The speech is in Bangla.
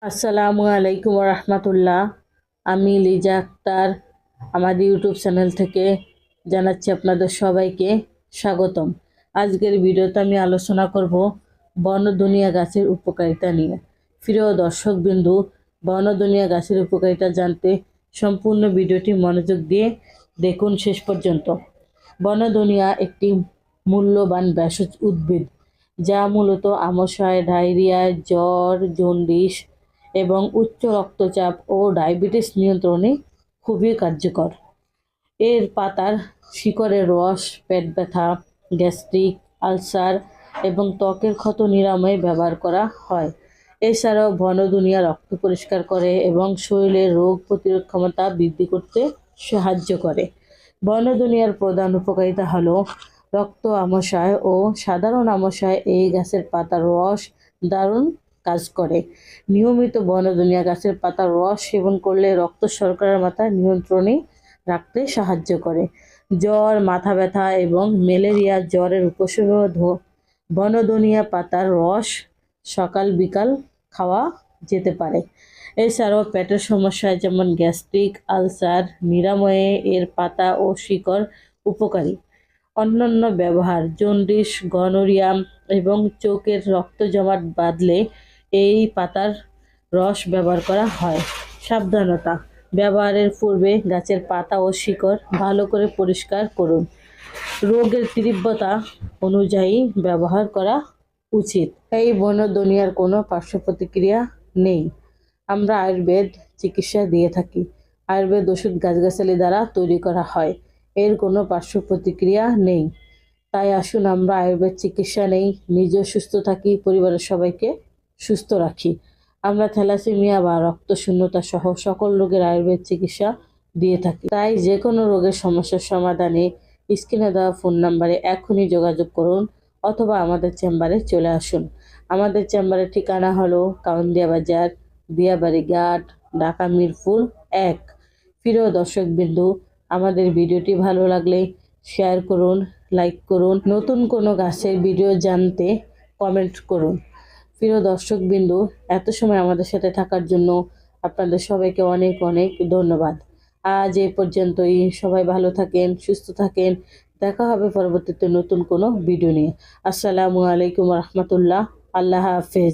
আসসালামু আলাইকুম রহমতুল্লাহ। আমি লিজা আক্তার আমাদের ইউটিউব চ্যানেল থেকে জানাচ্ছি আপনাদের সবাইকে স্বাগতম। আজকের ভিডিওতে আমি আলোচনা করব বনদুনিয়া গাছের উপকারিতা নিয়ে। প্রিয় দর্শকবিন্দু, বনদুনিয়া গাছের উপকারিতা জানতে সম্পূর্ণ ভিডিওটি মনোযোগ দিয়ে দেখুন শেষ পর্যন্ত। বনদুনিয়া একটি মূল্যবান ভেষজ উদ্ভিদ যা মূলত আমাশয়, ডায়রিয়া, জ্বর, জন্ডিস এবং উচ্চ রক্তচাপ ও ডায়াবেটিস নিয়ন্ত্রণে খুবই কার্যকর। এর পাতার শিকড়ের রস পেট ব্যথা, গ্যাস্ট্রিক, আলসার এবং ত্বকের ক্ষত নিরাময়ে ব্যবহার করা হয়। এছাড়াও বনদুনিয়া রক্ত পরিষ্কার করে এবং শরীরের রোগ প্রতিরোধ ক্ষমতা বৃদ্ধি করতে সাহায্য করে। বনদুনিয়ার প্রধান উপকারিতা হলো রক্ত আমাশয় ও সাধারণ আমাশয় এই গাছের পাতার রস দারুণ কাজ করে। নিয়মিত বনদুনিয়া গাছের পাতার রস সেবন করলে রক্ত শর্করার মাত্রা নিয়ন্ত্রণে রাখতে সাহায্য করে। জ্বর, মাথা ব্যথা এবং ম্যালেরিয়া জ্বরের উপশমে বনদুনিয়া পাতার রস সকাল বিকাল খাওয়া যেতে পারে। এছাড়াও পেটের সমস্যা যেমন গ্যাস্ট্রিক, আলসার নিরাময়ে এর পাতা ও শিকড় উপকারী। অন্যান্য ব্যবহার জন্ডিস, গনোরিয়া এবং চোখের রক্ত জমাট বাঁধলে এই পাতার রস ব্যবহার করা হয়। সাবধানতা: ব্যবহারের পূর্বে গাছের পাতা ও শিকড় ভালো করে পরিষ্কার করুন। রোগের তীব্রতা অনুযায়ী ব্যবহার করা উচিত। এই বনদুনিয়ার কোনো পার্শ্ব প্রতিক্রিয়া নেই। আমরা আয়ুর্বেদ চিকিৎসা দিয়ে থাকি। আয়ুর্বেদ ওষুধ গাছগাছালি দ্বারা তৈরি করা হয়। এর কোনো পার্শ্ব প্রতিক্রিয়া নেই। তাই আসুন আমরা আয়ুর্বেদ চিকিৎসা নেই, নিজেও সুস্থ থাকি, পরিবারের সবাইকে সুস্থ রাখি। আমরা থ্যালাসেমিয়া বা রক্তশূন্যতা সহ সকল রোগের আয়ুর্বেদ চিকিৎসা দিয়ে থাকি। তাই যে কোনো রোগের সমস্যার সমাধানে স্ক্রিনে দেওয়া ফোন নাম্বারে এখনই যোগাযোগ করুন অথবা আমাদের চেম্বারে চলে আসুন। আমাদের চেম্বারের ঠিকানা হলো কাউন্দিয়া বাজার, দিয়াবাড়ি ঘাট, ঢাকা মিরপুর 1। প্রিয় দর্শকবিন্দু, আমাদের ভিডিওটি ভালো লাগলে শেয়ার করুন, লাইক করুন। নতুন কোনো গাছের ভিডিও জানতে কমেন্ট করুন। প্রিয় দর্শকবিন্দু, এত সময় আমাদের সাথে থাকার জন্য আপনাদের সবাইকে অনেক অনেক ধন্যবাদ। আজ এই পর্যন্তই। সবাই ভালো থাকেন, সুস্থ থাকেন। দেখা হবে পরবর্তীতে নতুন কোনো ভিডিও নিয়ে। আসসালামু আলাইকুম রহমতুল্লাহ। আল্লাহ হাফেজ।